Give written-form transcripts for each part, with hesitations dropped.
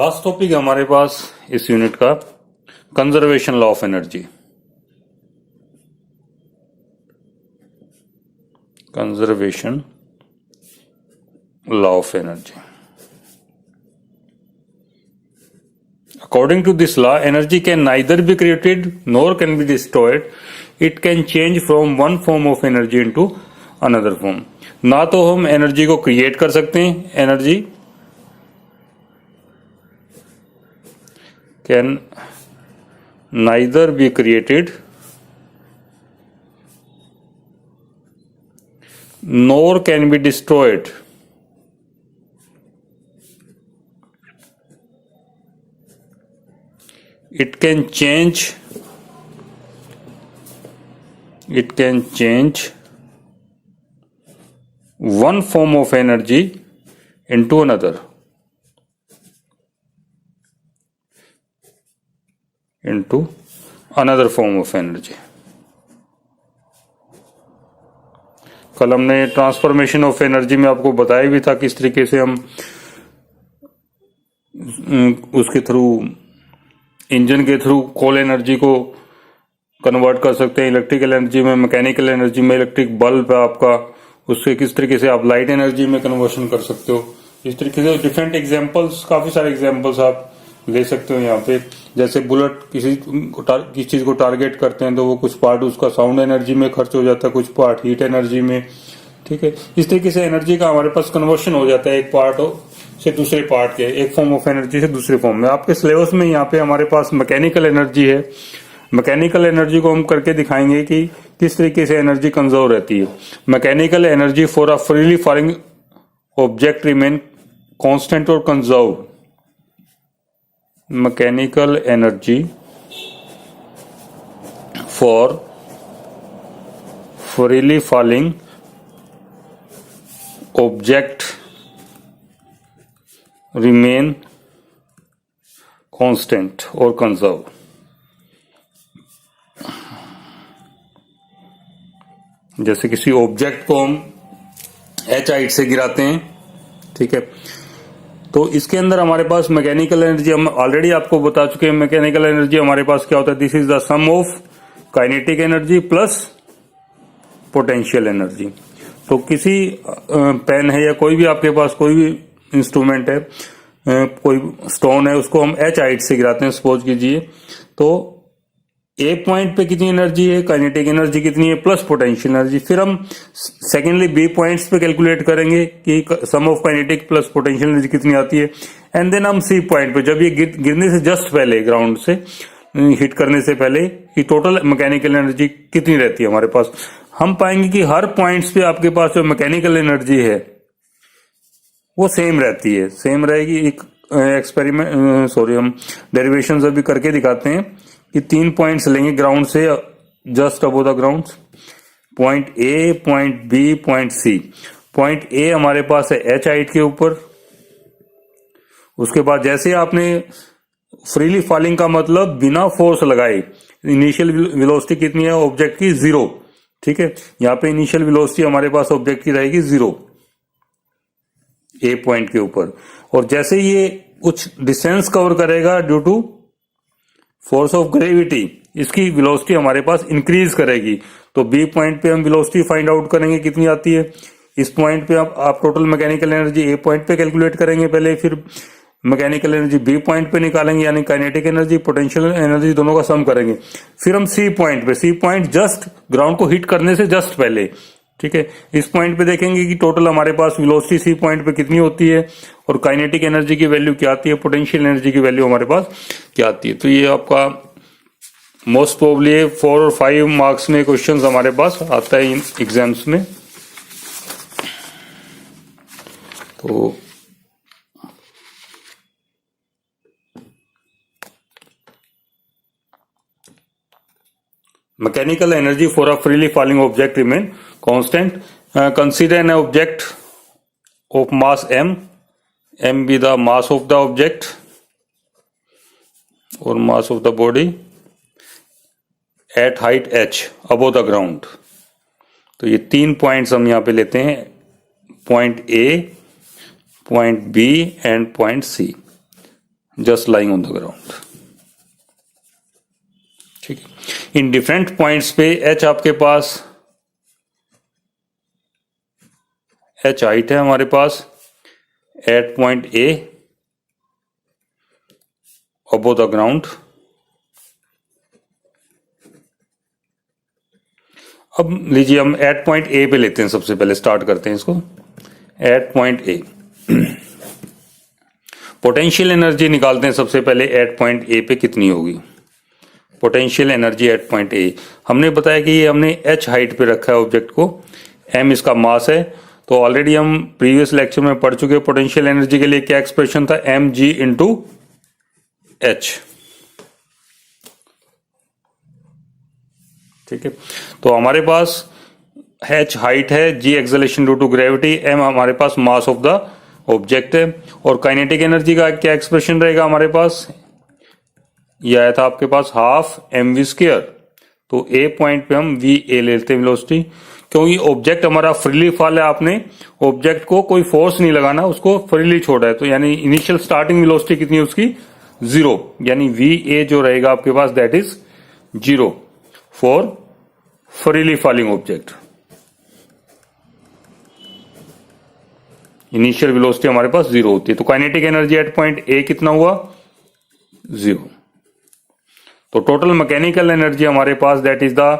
Last topic है हमारे पास इस यूनिट का conservation law of energy. Conservation law of energy. According to this law, energy can neither be created nor can be destroyed. It can change from one form of energy into another form. ना तो हम energy को create कर सकते हैं, energy can neither be created nor can be destroyed. It can change one form of energy into another. Into another form of energy. कल हमने transformation of energy में आपको बताया भी था किस तरीके से हम उसके थ्रू, इंजन के थ्रू कोल एनर्जी को कन्वर्ट कर सकते हैं इलेक्ट्रिकल एनर्जी में, मैकेनिकल एनर्जी में, इलेक्ट्रिक बल्ब है आपका, उससे किस तरीके से आप लाइट एनर्जी में कन्वर्शन कर सकते हो। इस तरीके से डिफरेंट एग्जांपल्स, काफी सारे एग्जांपल्स आप ले सकते हो यहाँ पे। जैसे बुलेट किसी चीज को टारगेट करते हैं तो वो कुछ पार्ट उसका साउंड एनर्जी में खर्च हो जाता है, कुछ पार्ट हीट एनर्जी में, ठीक है। इस तरीके से एनर्जी का हमारे पास कन्वर्शन हो जाता है एक पार्ट से दूसरे पार्ट के, एक फॉर्म ऑफ एनर्जी से दूसरे फॉर्म में। आपके सिलेबस में यहाँ पे हमारे पास मैकेनिकल एनर्जी है। मैकेनिकल एनर्जी को हम करके दिखाएंगे कि किस तरीके से एनर्जी कंजर्व रहती है। Mechanical energy for a freely falling object remain constant और conserve. Mechanical energy for freely falling object remain constant और कंजर्व। जैसे किसी ऑब्जेक्ट को हम h हाइट से गिराते हैं, ठीक है, तो इसके अंदर हमारे पास मैकेनिकल एनर्जी, हम ऑलरेडी आपको बता चुके हैं मैकेनिकल एनर्जी हमारे पास क्या होता है। This is the sum of kinetic energy plus potential energy. तो किसी पेन है या कोई भी आपके पास कोई भी इंस्ट्रूमेंट है, कोई स्टोन है, उसको हम h हाइट से गिराते हैं सपोज कीजिए, तो ए पॉइंट पे कितनी एनर्जी है, काइनेटिक एनर्जी कितनी है, प्लस पोटेंशियल एनर्जी। फिर हम सेकेंडली बी पॉइंट्स पे कैलकुलेट करेंगे कि sum of kinetic plus potential energy कितनी आती है। एंड देन हम सी पॉइंट पे, जब ये गिरने से जस्ट पहले, ग्राउंड से हिट करने से पहले, कि टोटल मैकेनिकल एनर्जी कितनी रहती है हमारे पास। हम पाएंगे कि हर पॉइंट्स पे आपके पास जो मैकेनिकल एनर्जी है वो सेम रहती है, सेम रहेगी। एक एक्सपेरिमेंट हम डेरिवेशंस अभी करके दिखाते हैं कि 3 पॉइंट्स लेंगे ग्राउंड से just above the ground, point A, point B, point C. Point A हमारे पास है h हाइट के ऊपर। उसके बाद जैसे आपने फ्रीली फॉलिंग का मतलब बिना फोर्स लगाए, इनिशियल वेलोसिटी कितनी है ऑब्जेक्ट की, 0, ठीक है। यहाँ पे इनिशियल वेलोसिटी हमारे पास ऑब्जेक्ट की रहेगी 0 ए पॉइंट के ऊपर। और जैसे ये कुछ डिस्टेंस कवर करेगा due to force of gravity, इसकी वेलोसिटी हमारे पास इंक्रीज करेगी। तो बी पॉइंट पे हम वेलोसिटी फाइंड आउट करेंगे कितनी आती है। इस पॉइंट पे आप टोटल मैकेनिकल एनर्जी ए पॉइंट पे कैलकुलेट करेंगे पहले, फिर मैकेनिकल एनर्जी बी पॉइंट पे निकालेंगे, यानी काइनेटिक एनर्जी, पोटेंशियल एनर्जी दोनों का सम करेंगे। फिर हम सी पॉइंट पे, सी पॉइंट जस्ट ग्राउंड को हिट करने से जस्ट पहले, ठीक है, इस पॉइंट पे देखेंगे कि टोटल हमारे पास वेलोसिटी सी पॉइंट पे कितनी होती है और काइनेटिक एनर्जी की वैल्यू क्या आती है, पोटेंशियल एनर्जी की वैल्यू हमारे पास क्या आती है। तो ये आपका मोस्ट प्रोबेबली 4 और 5 मार्क्स में क्वेश्चंस हमारे पास आता है इन एग्जाम्स में। तो mechanical energy for a freely falling object remain constant. Consider an object of mass m be the mass of the object or mass of the body at height h above the ground. तो ये 3 points हम यहाँ पे लेते हैं, point A, point B and point C. Just lying on the ground. ठीक है, in different points पे एच आपके पास एच हाइट है हमारे पास at point A above the ground. अब लीजिए हम एट पॉइंट ए पे लेते हैं, सबसे पहले स्टार्ट करते हैं इसको। At point A potential energy निकालते हैं सबसे पहले, एट पॉइंट ए पे कितनी होगी पोटेंशियल एनर्जी एट पॉइंट ए। हमने बताया कि ये हमने एच हाइट पे रखा है ऑब्जेक्ट को, एम इसका मास है, तो ऑलरेडी हम प्रीवियस लेक्चर में पढ़ चुके हैं पोटेंशियल एनर्जी के लिए क्या एक्सप्रेशन था, एम जी इंटू एच। ठीक है, तो हमारे पास एच हाइट है, G acceleration due to gravity, M हमारे पास मास ऑफ द ऑब्जेक्ट है, और काइनेटिक एनर्जी का क्या एक्सप्रेशन रहेगा हमारे पास, ये आया था आपके पास हाफ एम वी स्क्वायर। तो ए पॉइंट पे हम वी ए लेते हैं वेलोसिटी, क्योंकि ऑब्जेक्ट हमारा फ्रीली फॉल है, आपने ऑब्जेक्ट को कोई फोर्स नहीं लगाना, उसको फ्रीली छोड़ा है, तो यानी इनिशियल स्टार्टिंग वेलोसिटी कितनी है उसकी 0, यानी वी ए जो रहेगा आपके पास that is 0 for freely falling object. Initial velocity हमारे पास 0 होती है, तो kinetic energy at point A कितना हुआ 0। तो टोटल मैकेनिकल एनर्जी हमारे पास that is the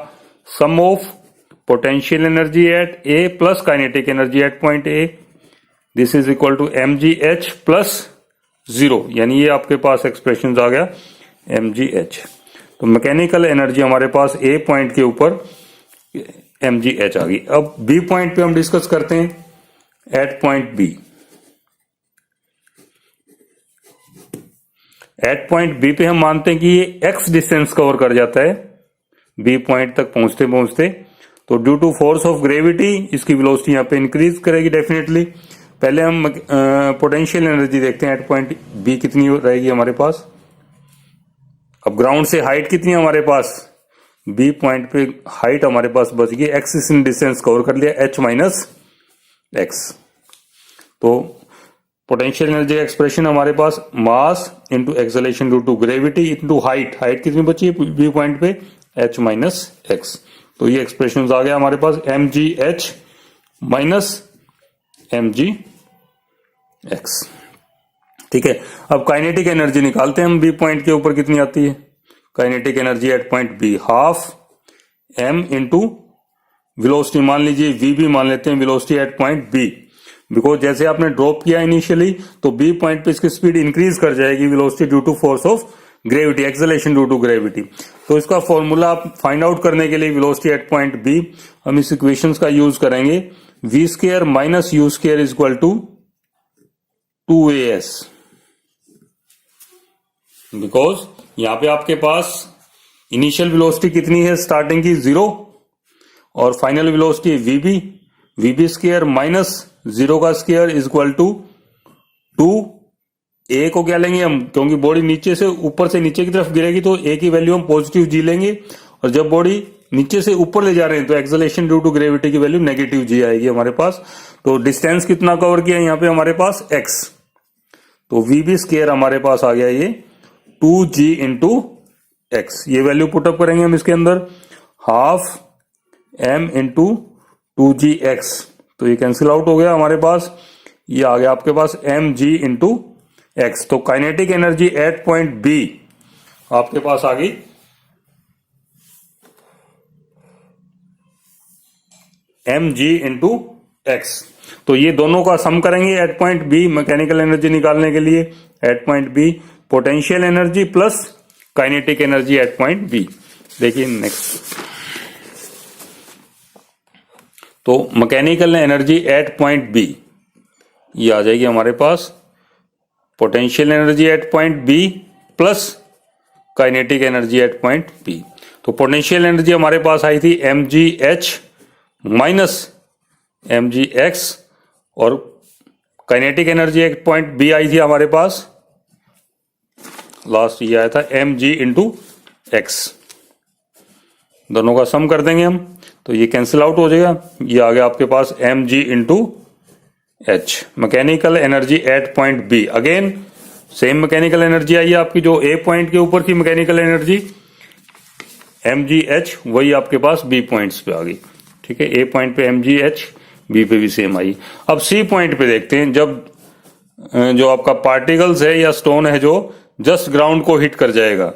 sum of potential energy at A plus kinetic energy at point A, this is equal to M G H plus 0, यानी ये आपके पास expression आ गया एम जी एच। तो मैकेनिकल एनर्जी हमारे पास ए पॉइंट के ऊपर एम जी एच आ गई। अब बी पॉइंट पे हम डिस्कस करते हैं at point B. At point B पे हम मानते हैं कि ये एक्स डिस्टेंस कवर कर जाता है बी पॉइंट तक पहुंचते पहुंचते, तो due to force of gravity इसकी वेलोसिटी यहाँ पे इंक्रीज करेगी डेफिनेटली। पहले हम पोटेंशियल एनर्जी देखते हैं एट पॉइंट बी कितनी रहेगी हमारे पास। अब ग्राउंड से हाइट कितनी है हमारे पास, बी पॉइंट पे हाइट हमारे पास बच गई, एक्स डिस्टेंस कवर कर लिया एच माइनस एक्स। तो पोटेंशियल एनर्जी एक्सप्रेशन हमारे पास mass into acceleration due to gravity into height, height कितनी बची है बी पॉइंट पे एच माइनस एक्स। तो ये एक्सप्रेशन आ गया हमारे पास M G H minus M G X. ठीक है, अब काइनेटिक एनर्जी निकालते हैं हम बी पॉइंट के ऊपर कितनी आती है। Kinetic energy at point B half m into velocity, मान लीजिए वी भी मान लेते हैं velocity at point B, because जैसे आपने ड्रॉप किया इनिशियली तो बी पॉइंट पे इसकी स्पीड इंक्रीज कर जाएगी velocity due to force of gravity, acceleration due to gravity. तो इसका फॉर्मूला आप फाइंड आउट करने के लिए वेलोसिटी एट पॉइंट बी हम इस इक्वेशंस का यूज करेंगे, v square minus u square is equal to 2as, because यहां पे आपके पास इनिशियल वेलोसिटी कितनी है स्टार्टिंग की 0 और फाइनल वेलोसिटी वीबी, वीबी स्क्वायर माइनस 0 का स्क्वायर इज इक्वल टू 2। ए को क्या लेंगे हम, क्योंकि बॉडी नीचे से ऊपर से नीचे की तरफ गिरेगी तो ए की वैल्यू हम पॉजिटिव जी लेंगे, और जब बॉडी नीचे से ऊपर ले जा रहे हैं तो एक्सेलरेशन ड्यू टू ग्रेविटी की वैल्यू नेगेटिव जी आएगी हमारे पास। तो डिस्टेंस कितना कवर किया यहाँ पे हमारे पास एक्स, तो वी बी स्क्वायर हमारे पास आ गया ये 2g इंटू एक्स। ये वैल्यू पुटअप करेंगे हम इसके अंदर, half m into 2g x, तो ये कैंसिल आउट हो गया हमारे पास, ये आ गया आपके पास एम जी इंटू एक्स। तो kinetic energy at point B आपके पास आ गई एम जी इंटू एक्स। तो ये दोनों का सम करेंगे at point B mechanical energy निकालने के लिए, at point B potential energy plus kinetic energy at point B. देखिए नेक्स्ट, तो mechanical energy at point B ये आ जाएगी हमारे पास potential energy at point B plus kinetic energy at point B. तो पोटेंशियल एनर्जी हमारे पास आई थी M G H minus M G X, और kinetic energy at point B आई थी हमारे पास, लास्ट ये आया था एम जी इंटू एक्स। दोनों का सम कर देंगे हम तो ये कैंसिल आउट हो जाएगा, ये आ गया आपके पास M G into H. Mechanical energy at point B, again same mechanical energy आई है आपकी, जो ए पॉइंट के ऊपर थी मैकेनिकल एनर्जी mgh, वही आपके पास बी पॉइंट्स पे आ गई। ठीक है, ए पॉइंट पे mgh, बी पे भी सेम आई। अब सी पॉइंट पे देखते हैं, जब जो आपका पार्टिकल्स है या स्टोन है जो जस्ट ग्राउंड को हिट कर जाएगा,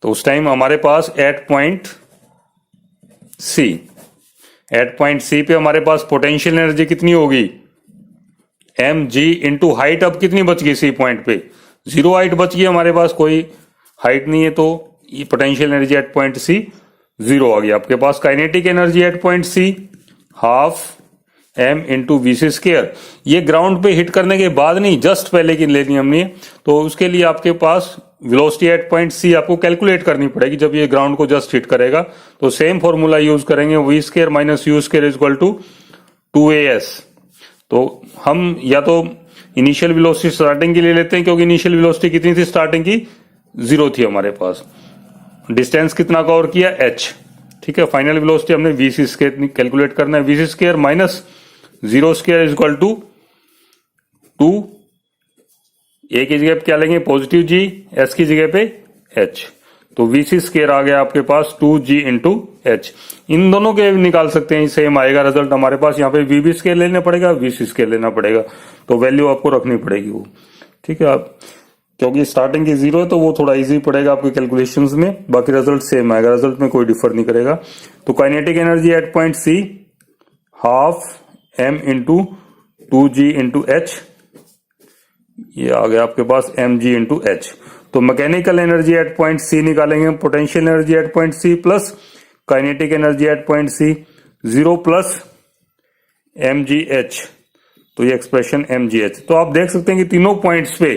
तो उस टाइम हमारे पास एट पॉइंट सी पे हमारे पास पोटेंशियल एनर्जी कितनी होगी, mg इंटू हाइट। अब कितनी बच गई सी पॉइंट पे, 0 हाइट बच गई हमारे पास, कोई हाइट नहीं है, तो ये potential energy at point C 0 आ गई आपके पास। Kinetic energy at point C half m into V C square. ये ग्राउंड पे हिट करने के बाद नहीं, जस्ट पहले की लेनी हमने, तो उसके लिए आपके पास वेलोसिटी एट पॉइंट सी आपको कैलकुलेट करनी पड़ेगी जब ये ग्राउंड को जस्ट हिट करेगा। तो सेम फॉर्मूला यूज करेंगे, v square minus u square is equal to 2as। तो हम या तो इनिशियल वेलोसिटी स्टार्टिंग की ले लेते हैं, क्योंकि इनिशियल वेलोसिटी कितनी थी स्टार्टिंग की, 0 थी हमारे पास। डिस्टेंस कितना कवर किया, h। ठीक है, फाइनल वेलोसिटी हमने वी सी स्केयर कैलकुलेट करना है, v C square minus 0 square is equal to 2, a की जगह पे क्या लेंगे पॉजिटिव जी, एस की जगह पे एच, तो वी सी स्केयर आ गया आपके पास 2g इंटू एच। इन दोनों के निकाल सकते हैं, सेम आएगा रिजल्ट हमारे पास। यहाँ पे वी बी स्केयर लेना पड़ेगा, वी सी स्केयर लेना पड़ेगा, तो वैल्यू आपको रखनी पड़ेगी वो। ठीक है, आप क्योंकि स्टार्टिंग की 0 है तो वो थोड़ा इजी पड़ेगा आपके कैलकुलेशंस में, बाकी रिजल्ट सेम आएगा, रिजल्ट में कोई डिफर नहीं करेगा। तो kinetic energy at point C half m into 2g into H, ये आ गया आपके पास mg इंटू एच। तो mechanical energy at point C निकालेंगे, potential energy at point C plus kinetic energy at point C 0 plus mgh, तो ये expression mgh। तो आप देख सकते हैं कि तीनों पॉइंट्स पे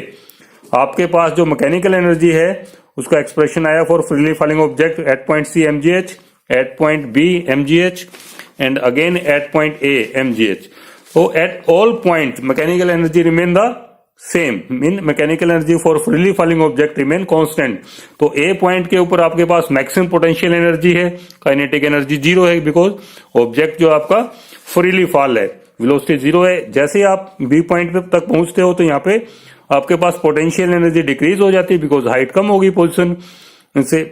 आपके पास जो मैकेनिकल एनर्जी है उसका एक्सप्रेशन आया for freely falling object at point C mgh, at point B mgh and again at point A mgh। तो at all point mechanical energy remain the same, mean mechanical energy for freely falling object remain constant. तो A point के ऊपर आपके पास maximum potential energy है, kinetic energy 0 है, because object जो आपका फ्रीली फॉल है, वेलोसिटी 0 है। जैसे ही आप बी पॉइंट तक पहुंचते हो तो यहाँ पे आपके पास पोटेंशियल एनर्जी डिक्रीज हो जाती है, बिकॉज हाइट कम होगी पोजिशन से,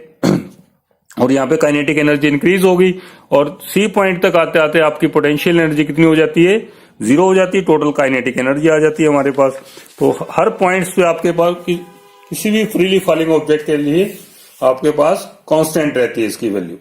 और यहाँ पे काइनेटिक एनर्जी इंक्रीज होगी, और सी पॉइंट तक आते आते आपकी पोटेंशियल एनर्जी कितनी हो जाती है, 0 हो जाती है, टोटल काइनेटिक एनर्जी आ जाती है हमारे पास। तो हर पॉइंट्स पे आपके पास किसी भी फ्रीली फॉलिंग ऑब्जेक्ट के लिए आपके पास कांस्टेंट रहती है इसकी वैल्यू।